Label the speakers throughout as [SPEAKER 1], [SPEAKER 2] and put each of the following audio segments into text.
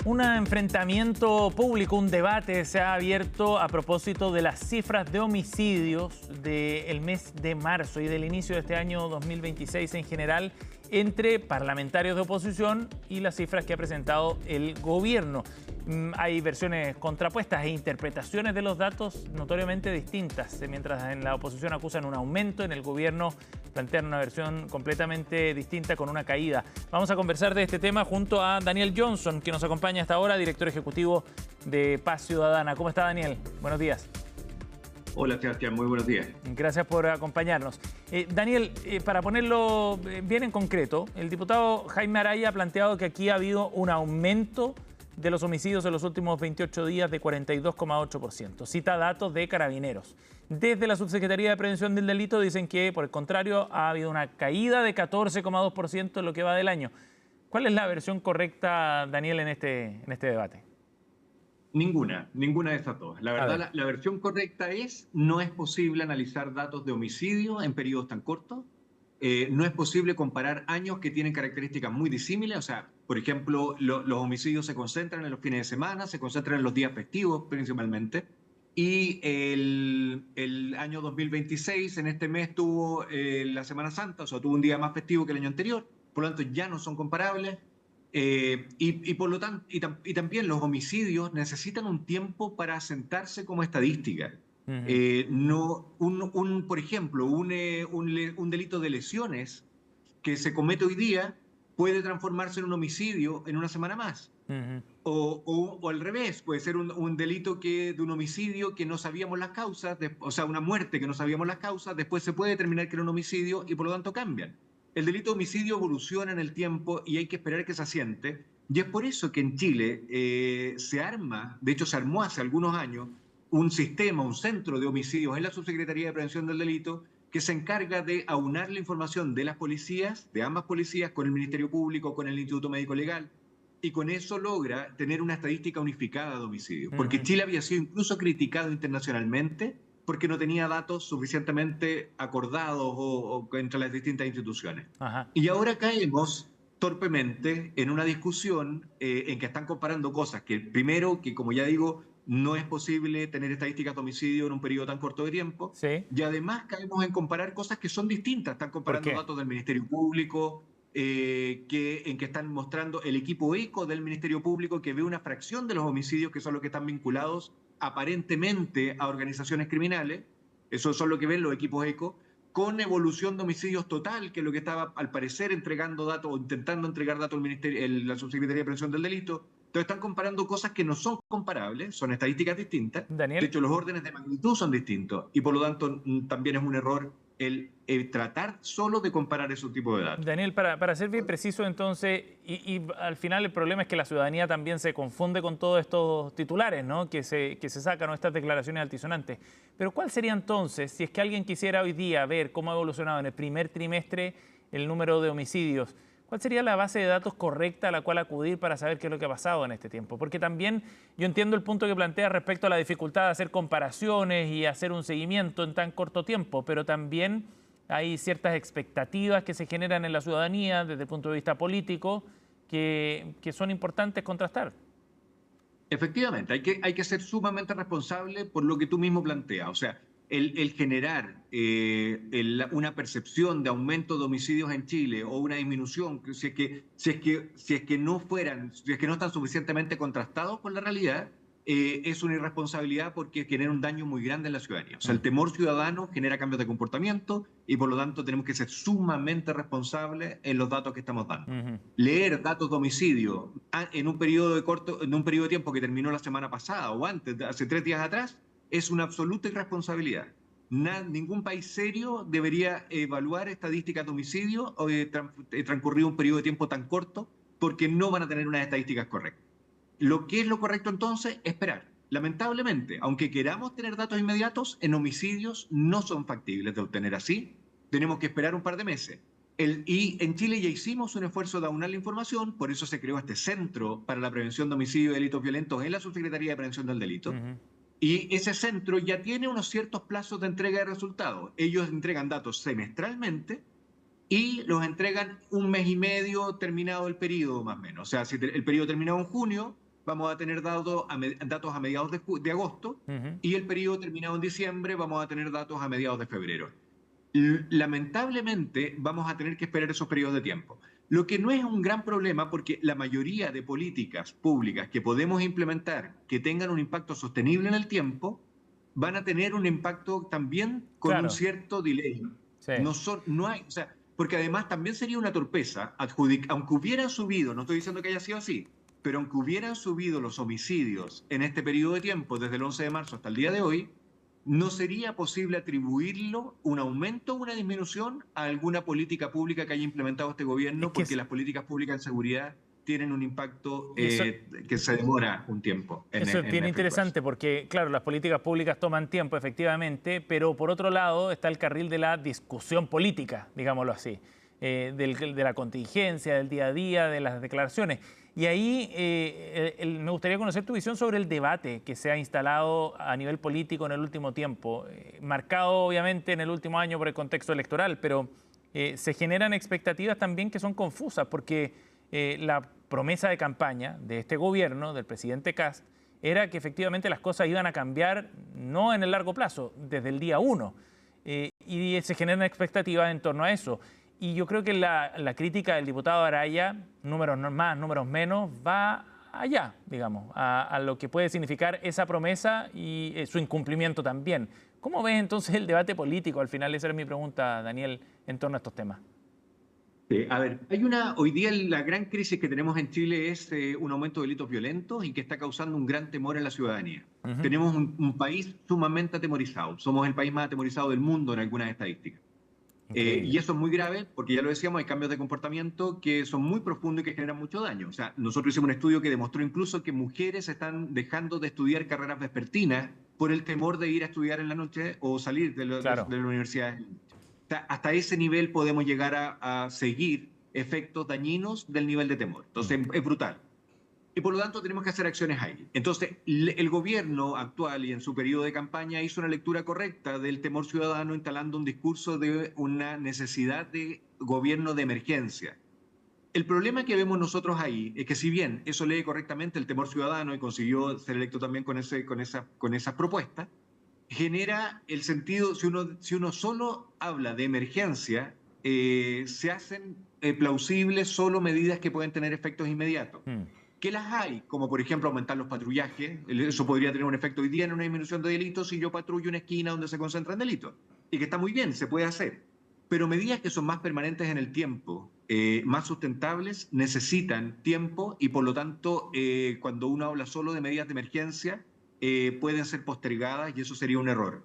[SPEAKER 1] Un enfrentamiento público, un debate se ha abierto a propósito de las cifras de homicidios del mes de marzo y del inicio de este año 2026 en general entre parlamentarios de oposición y las cifras que ha presentado el gobierno. Hay versiones contrapuestas e interpretaciones de los datos notoriamente distintas. Mientras en la oposición acusan un aumento, en el gobierno plantean una versión completamente distinta con una caída. Vamos a conversar de este tema junto a Daniel Johnson, que nos acompaña hasta ahora, director ejecutivo de Paz Ciudadana. ¿Cómo está, Daniel? Buenos días.
[SPEAKER 2] Hola, Sebastián, muy buenos días.
[SPEAKER 1] Gracias por acompañarnos. Daniel, para ponerlo bien en concreto, el diputado Jaime Araya ha planteado que aquí ha habido un aumento de los homicidios en los últimos 28 días de 42,8%. Cita datos de Carabineros. Desde la Subsecretaría de Prevención del Delito dicen que, por el contrario, ha habido una caída de 14,2% en lo que va del año. ¿Cuál es la versión correcta, Daniel, en este debate?
[SPEAKER 2] Ninguna de estas dos. La verdad, la versión correcta es: no es posible analizar datos de homicidio en periodos tan cortos. No es posible comparar años que tienen características muy disímiles. O sea, por ejemplo, los homicidios se concentran en los fines de semana, se concentran en los días festivos principalmente. Y el año 2026, en este mes, tuvo la Semana Santa, o sea, tuvo un día más festivo que el año anterior. Por lo tanto, ya no son comparables. Y por lo tanto, y también los homicidios necesitan un tiempo para asentarse como estadística. No, por ejemplo, un delito de lesiones que se comete hoy día puede transformarse en un homicidio en una semana más. O al revés, puede ser un delito de un homicidio que no sabíamos las causas, o sea, una muerte que no sabíamos las causas, después se puede determinar que era un homicidio y por lo tanto cambian. El delito de homicidio evoluciona en el tiempo y hay que esperar que se asiente. Y es por eso que en Chile de hecho se armó hace algunos años, un sistema, un centro de homicidios en la Subsecretaría de Prevención del Delito, que se encarga de aunar la información de las policías, de ambas policías, con el Ministerio Público, con el Instituto Médico Legal, y con eso logra tener una estadística unificada de homicidios. Porque Chile había sido incluso criticado internacionalmente porque no tenía datos suficientemente acordados entre las distintas instituciones. Y ahora caemos torpemente en una discusión en que están comparando cosas que, primero, que como ya digo, no es posible tener estadísticas de homicidio en un periodo tan corto de tiempo.
[SPEAKER 1] Sí.
[SPEAKER 2] Y además caemos en comparar cosas que son distintas. Están comparando datos del Ministerio Público, en que están mostrando el equipo ECO del Ministerio Público, que ve una fracción de los homicidios que son los que están vinculados aparentemente a organizaciones criminales. Eso son lo que ven los equipos ECO, con evolución de homicidios total, que es lo que estaba al parecer entregando datos o intentando entregar datos al Ministerio, la Subsecretaría de Prevención del Delito. Entonces están comparando cosas que no son comparables, son estadísticas distintas.
[SPEAKER 1] Daniel.
[SPEAKER 2] De hecho, los órdenes de magnitud son distintos y por lo tanto también es un error el tratar solo de comparar esos tipos de datos.
[SPEAKER 1] Daniel, para ser bien preciso entonces, y al final el problema es que la ciudadanía también se confunde con todos estos titulares, ¿no?, que se sacan, ¿no?, estas declaraciones altisonantes. Pero ¿cuál sería entonces, si es que alguien quisiera hoy día ver cómo ha evolucionado en el primer trimestre el número de homicidios? ¿Cuál sería la base de datos correcta a la cual acudir para saber qué es lo que ha pasado en este tiempo? Porque también yo entiendo el punto que plantea respecto a la dificultad de hacer comparaciones y hacer un seguimiento en tan corto tiempo, pero también hay ciertas expectativas que se generan en la ciudadanía desde el punto de vista político que son importantes contrastar.
[SPEAKER 2] Efectivamente, hay que ser sumamente responsable por lo que tú mismo planteas. O sea, el generar una percepción de aumento de homicidios en Chile o una disminución, si es que no están suficientemente contrastados con la realidad, es una irresponsabilidad porque genera un daño muy grande en la ciudadanía. O sea, el temor ciudadano genera cambios de comportamiento y por lo tanto tenemos que ser sumamente responsables en los datos que estamos dando. Leer datos de homicidio en un periodo de tiempo que terminó la semana pasada o antes, hace 3 días atrás, es una absoluta irresponsabilidad. Ningún país serio debería evaluar estadísticas de homicidio transcurrido un periodo de tiempo tan corto, porque no van a tener unas estadísticas correctas. Lo que es lo correcto entonces, esperar. Lamentablemente, aunque queramos tener datos inmediatos, en homicidios no son factibles de obtener así. Tenemos que esperar un par de meses. Y en Chile ya hicimos un esfuerzo de aunar la información, por eso se creó este Centro para la Prevención de Homicidios y Delitos Violentos en la Subsecretaría de Prevención del Delito. Y ese centro ya tiene unos ciertos plazos de entrega de resultados. Ellos entregan datos semestralmente y los entregan un mes y medio terminado el periodo, más o menos. O sea, si el periodo terminado en junio, vamos a tener datos a mediados de agosto, y el periodo terminado en diciembre vamos a tener datos a mediados de febrero. Lamentablemente vamos a tener que esperar esos periodos de tiempo. Lo que no es un gran problema porque la mayoría de políticas públicas que podemos implementar que tengan un impacto sostenible en el tiempo van a tener un impacto también con un
[SPEAKER 1] Claro,
[SPEAKER 2] cierto delay.
[SPEAKER 1] sí.
[SPEAKER 2] No hay, o sea, porque además también sería una torpeza, aunque hubieran subido, no estoy diciendo que haya sido así, pero aunque hubieran subido los homicidios en este periodo de tiempo, desde el 11 de marzo hasta el día de hoy, no sería posible atribuirlo un aumento o una disminución a alguna política pública que haya implementado este
[SPEAKER 1] Es
[SPEAKER 2] gobierno,
[SPEAKER 1] que
[SPEAKER 2] porque las políticas públicas en seguridad tienen un impacto
[SPEAKER 1] eso,
[SPEAKER 2] que se demora un tiempo
[SPEAKER 1] eso es bien
[SPEAKER 2] en efectuarse.
[SPEAKER 1] interesante porque, claro, las políticas públicas toman tiempo, efectivamente, pero por otro lado está el carril de la discusión política, digámoslo así, de la contingencia, del día a día, de las declaraciones. Y ahí me gustaría conocer tu visión sobre el debate que se ha instalado a nivel político en el último tiempo, marcado obviamente en el último año por el contexto electoral, pero se generan expectativas también que son confusas porque la promesa de campaña de este gobierno, del presidente Kast, era que efectivamente las cosas iban a cambiar no en el largo plazo, desde el día uno. Y se generan expectativas en torno a eso. Y yo creo que la crítica del diputado Araya, números más, números menos, va allá, digamos, a lo que puede significar esa promesa y su incumplimiento también. ¿Cómo ves entonces el debate político? Al final, esa era mi pregunta, Daniel, en torno a estos temas.
[SPEAKER 2] A ver, hoy día la gran crisis que tenemos en Chile es un aumento de delitos violentos y que está causando un gran temor en la ciudadanía.
[SPEAKER 1] Ujú.
[SPEAKER 2] Tenemos un país sumamente atemorizado. Somos el país más atemorizado del mundo en algunas estadísticas. Y
[SPEAKER 1] Increíble.
[SPEAKER 2] eso es muy grave porque ya lo decíamos, hay cambios de comportamiento que son muy profundos y que generan mucho daño. O sea, nosotros hicimos un estudio que demostró incluso que mujeres están dejando de estudiar carreras vespertinas por el temor de ir a estudiar en la noche o salir
[SPEAKER 1] Claro.
[SPEAKER 2] de la universidad. O sea, hasta ese nivel podemos llegar a seguir efectos dañinos del nivel de temor.
[SPEAKER 1] Mm.
[SPEAKER 2] Entonces, es brutal. Y por lo tanto tenemos que hacer acciones ahí. Entonces, el gobierno actual y en su periodo de campaña hizo una lectura correcta del temor ciudadano instalando un discurso de una necesidad de gobierno de emergencia. El problema que vemos nosotros ahí es que si bien eso lee correctamente el temor ciudadano y consiguió ser electo también con esas propuestas, genera el sentido, si uno solo habla de emergencia, se hacen plausibles solo medidas que pueden tener efectos inmediatos.
[SPEAKER 1] Mm.
[SPEAKER 2] Que las hay, como por ejemplo aumentar los patrullajes, eso podría tener un efecto hoy día en una disminución de delitos si yo patrullo una esquina donde se concentran delitos, y que está muy bien, se puede hacer. Pero medidas que son más permanentes en el tiempo, más sustentables, necesitan tiempo y por lo tanto, cuando uno habla solo de medidas de emergencia, pueden ser postergadas y eso sería un error.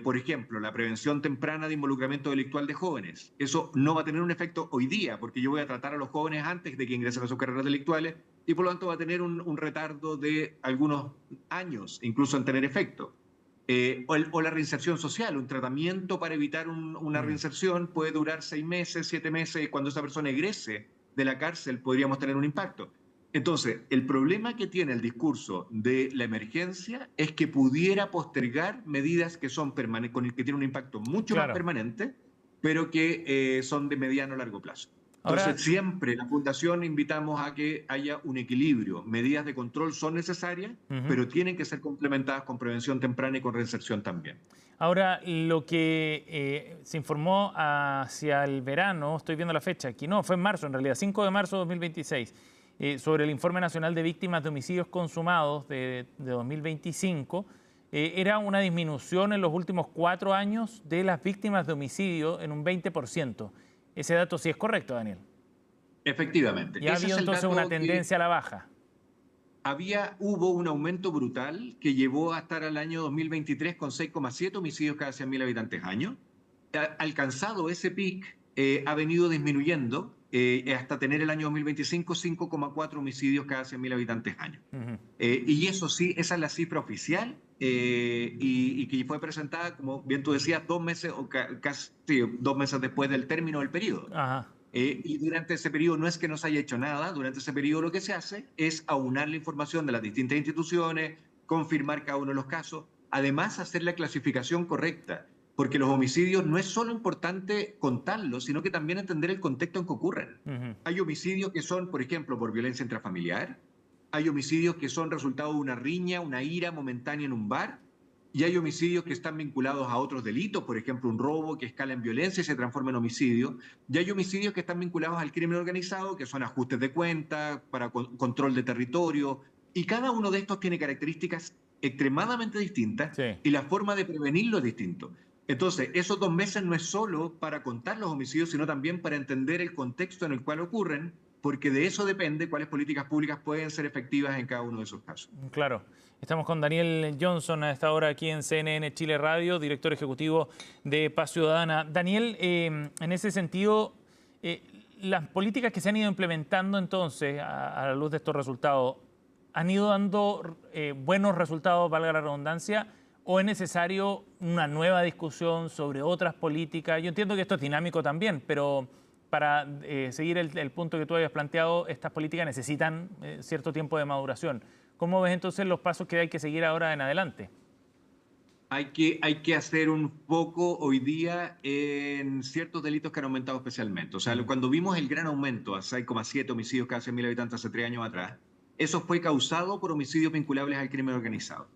[SPEAKER 2] Por ejemplo, la prevención temprana de involucramiento delictual de jóvenes. Eso no va a tener un efecto hoy día, porque yo voy a tratar a los jóvenes antes de que ingresen a sus carreras delictuales y por lo tanto va a tener un retardo de algunos años, incluso en tener efecto. O la reinserción social, un tratamiento para evitar una
[SPEAKER 1] Mm.
[SPEAKER 2] reinserción puede durar 6 meses, 7 meses, y cuando esa persona egrese de la cárcel podríamos tener un impacto. Entonces, el problema que tiene el discurso de la emergencia es que pudiera postergar medidas que son que tienen un impacto mucho más
[SPEAKER 1] Claro.
[SPEAKER 2] permanente, pero que son de mediano a largo plazo.
[SPEAKER 1] Ahora,
[SPEAKER 2] Entonces, siempre la Fundación invitamos a que haya un equilibrio. Medidas de control son necesarias,
[SPEAKER 1] ujú.
[SPEAKER 2] pero tienen que ser complementadas con prevención temprana y con reinserción también.
[SPEAKER 1] Ahora, lo que se informó hacia el verano, estoy viendo la fecha aquí, no, fue en marzo en realidad, 5 de marzo de 2026, sobre el Informe Nacional de Víctimas de Homicidios Consumados de 2025, era una disminución en los últimos 4 años de las víctimas de homicidio en un 20%. Ese dato sí es correcto, Daniel.
[SPEAKER 2] Efectivamente,
[SPEAKER 1] Y ha
[SPEAKER 2] ese
[SPEAKER 1] habido
[SPEAKER 2] es el
[SPEAKER 1] entonces una
[SPEAKER 2] dato que
[SPEAKER 1] tendencia a la baja.
[SPEAKER 2] hubo un aumento brutal que llevó a estar al año 2023 con 6,7 homicidios cada 100.000 habitantes año. Alcanzado ese pic, ha venido disminuyendo hasta tener el año 2025 5,4 homicidios cada 100.000 habitantes año.
[SPEAKER 1] Ujú.
[SPEAKER 2] Y eso sí, esa es la cifra oficial y que fue presentada, como bien tú decías, 2 meses o casi 2 meses después del término del periodo.
[SPEAKER 1] Ajá.
[SPEAKER 2] Y durante ese periodo no es que no se haya hecho nada, durante ese periodo lo que se hace es aunar la información de las distintas instituciones, confirmar cada uno de los casos, además hacer la clasificación correcta, porque los homicidios no es solo importante contarlos, sino que también entender el contexto en que ocurren.
[SPEAKER 1] Ujú.
[SPEAKER 2] Hay homicidios que son, por ejemplo, por violencia intrafamiliar, hay homicidios que son resultado de una riña, una ira momentánea en un bar, y hay homicidios que están vinculados a otros delitos, por ejemplo, un robo que escala en violencia y se transforma en homicidio, y hay homicidios que están vinculados al crimen organizado, que son ajustes de cuentas, para control de territorio, y cada uno de estos tiene características extremadamente distintas,
[SPEAKER 1] Sí.
[SPEAKER 2] y la forma de prevenirlo es distinto. Entonces, esos 2 meses no es solo para contar los homicidios, sino también para entender el contexto en el cual ocurren, porque de eso depende cuáles políticas públicas pueden ser efectivas en cada uno de esos casos.
[SPEAKER 1] Claro. Estamos con Daniel Johnson a esta hora aquí en CNN Chile Radio, director ejecutivo de Paz Ciudadana. Daniel, en ese sentido, las políticas que se han ido implementando entonces a la luz de estos resultados, ¿han ido dando buenos resultados, valga la redundancia, o es necesario una nueva discusión sobre otras políticas? Yo entiendo que esto es dinámico también, pero para seguir el punto que tú habías planteado, estas políticas necesitan cierto tiempo de maduración. ¿Cómo ves entonces los pasos que hay que seguir ahora en adelante?
[SPEAKER 2] Hay que hacer un foco hoy día en ciertos delitos que han aumentado especialmente. O sea, cuando vimos el gran aumento a 6,7 homicidios cada 100.000 habitantes hace 3 años atrás, eso fue causado por homicidios vinculables al crimen organizado.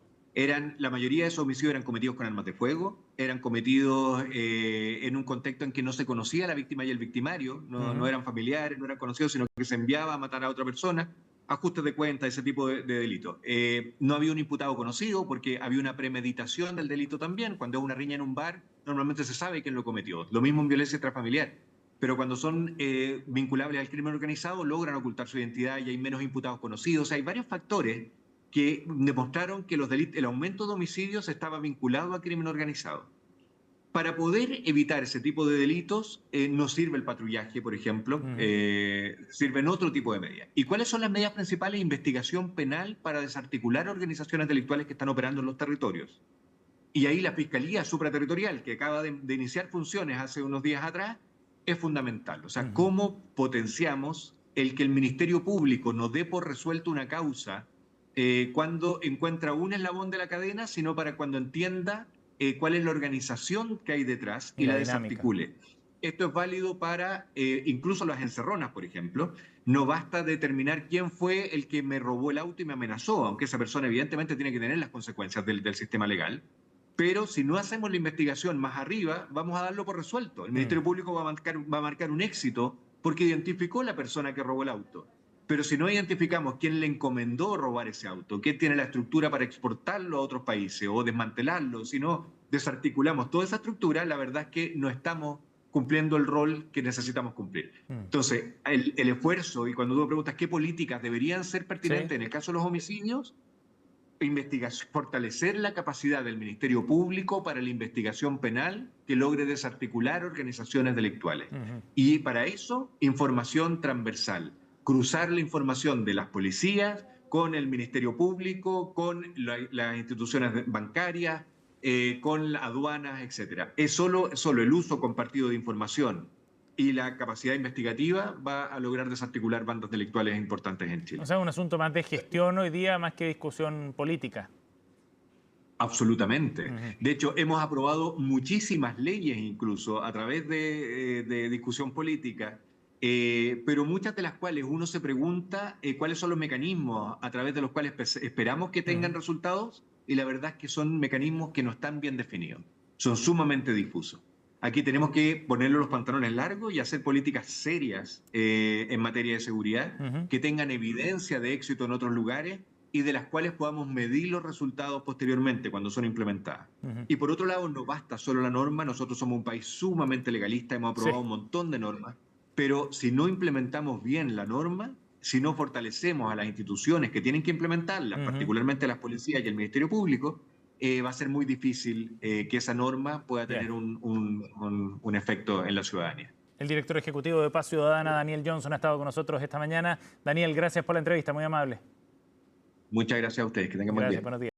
[SPEAKER 2] La mayoría de esos homicidios eran cometidos con armas de fuego, eran cometidos en un contexto en que no se conocía la víctima y el victimario, no eran familiares, no eran conocidos, sino que se enviaba a matar a otra persona, ajustes de cuenta, ese tipo de delitos. No había un imputado conocido porque había una premeditación del delito también. Cuando hay una riña en un bar, normalmente se sabe quién lo cometió. Lo mismo en violencia intrafamiliar. Pero cuando son vinculables al crimen organizado, logran ocultar su identidad y hay menos imputados conocidos. O sea, hay varios factores que demostraron que el aumento de homicidios estaba vinculado al crimen organizado. Para poder evitar ese tipo de delitos, no sirve el patrullaje, por ejemplo, sirven otro tipo de medidas. ¿Y cuáles son las medidas principales? Investigación penal para desarticular organizaciones delictuales que están operando en los territorios. Y ahí la Fiscalía Supraterritorial, que acaba de iniciar funciones hace unos días atrás, es fundamental. O sea, ¿cómo potenciamos el que el Ministerio Público no dé por resuelto una causa cuando encuentra un eslabón de la cadena, sino para cuando entienda cuál es la organización que hay detrás y la desarticule? Esto es válido para incluso las encerronas, por ejemplo. No basta determinar quién fue el que me robó el auto y me amenazó, aunque esa persona evidentemente tiene que tener las consecuencias del sistema legal. Pero si no hacemos la investigación más arriba, vamos a darlo por resuelto. El Ministerio Público va a marcar un éxito porque identificó la persona que robó el auto. Pero si no identificamos quién le encomendó robar ese auto, quién tiene la estructura para exportarlo a otros países o desmantelarlo, si no desarticulamos toda esa estructura, la verdad es que no estamos cumpliendo el rol que necesitamos cumplir. Entonces, el esfuerzo, y cuando tú me preguntas qué políticas deberían ser pertinentes en el caso de los homicidios, fortalecer la capacidad del Ministerio Público para la investigación penal que logre desarticular organizaciones delictuales. Y para eso, información transversal. Cruzar la información de las policías con el Ministerio Público, con las instituciones bancarias, con aduanas, etc. Es solo el uso compartido de información y la capacidad investigativa va a lograr desarticular bandas delictuales importantes en Chile.
[SPEAKER 1] O sea, un asunto más de gestión hoy día, más que discusión política.
[SPEAKER 2] Absolutamente. De hecho, hemos aprobado muchísimas leyes incluso a través de discusión política, pero muchas de las cuales uno se pregunta cuáles son los mecanismos a través de los cuales esperamos que tengan resultados, y la verdad es que son mecanismos que no están bien definidos, son sumamente difusos. Aquí tenemos que ponerle los pantalones largos y hacer políticas serias en materia de seguridad, que tengan evidencia de éxito en otros lugares y de las cuales podamos medir los resultados posteriormente cuando son implementadas. Y por otro lado, no basta solo la norma. Nosotros somos un país sumamente legalista, hemos aprobado un montón de normas, pero si no implementamos bien la norma, si no fortalecemos a las instituciones que tienen que implementarlas, particularmente las policías y el Ministerio Público, va a ser muy difícil que esa norma pueda tener un efecto en la ciudadanía.
[SPEAKER 1] El director ejecutivo de Paz Ciudadana, Daniel Johnson, ha estado con nosotros esta mañana. Daniel, gracias por la entrevista, muy amable.
[SPEAKER 2] Muchas gracias a ustedes, que tengan buen día.
[SPEAKER 1] Buenos días.